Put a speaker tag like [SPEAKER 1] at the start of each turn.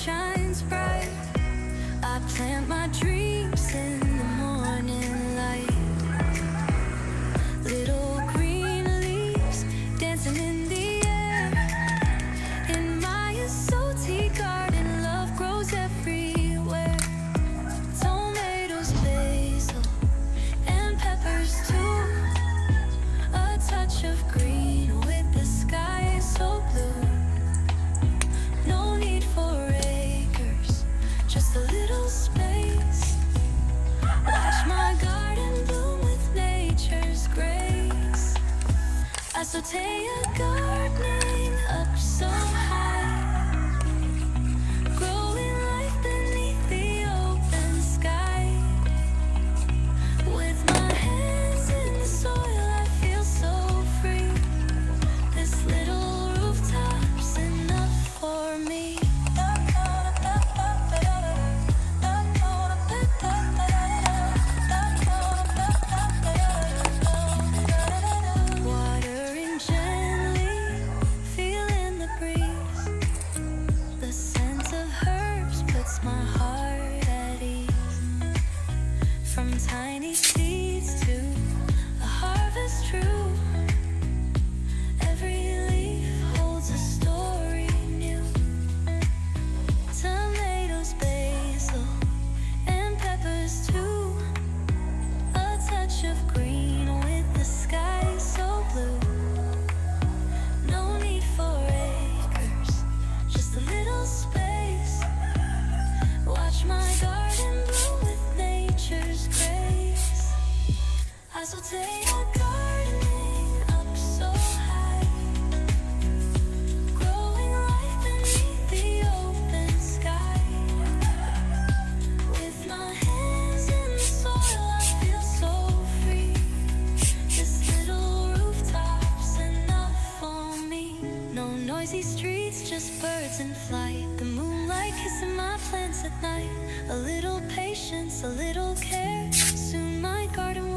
[SPEAKER 1] shines bright. I plant my dreams in the morning light. Little green leaves dancing in the air. In my salty garden, love grows everywhere. Tomatoes, basil, and peppers too. A touch of green with the sky so blue. No need for acres, just a little space. Watch my garden bloom with nature's grace. I saute a gardening up so high, growing life beneath the open sky. With my hands in the soil, I feel so free. This little rooftop's enough for me. Watering gently, feeling the breeze. The scent of herbs puts my heart at ease. From tiny seeds to a harvest true, every leaf holds a story new. Tomatoes, basil, and peppers too. A touch of green with the sky so blue. No need for acres, just a little space. Watch my garden bloom with nature's grace. I saute a gardening up so high, growing life beneath the open sky. With my hands in the soil, I feel so free. This little rooftop's enough for me. No noisy streets, just birds in flight. The moonlight kissing my plants at night. A little patience, a little care. Soon my garden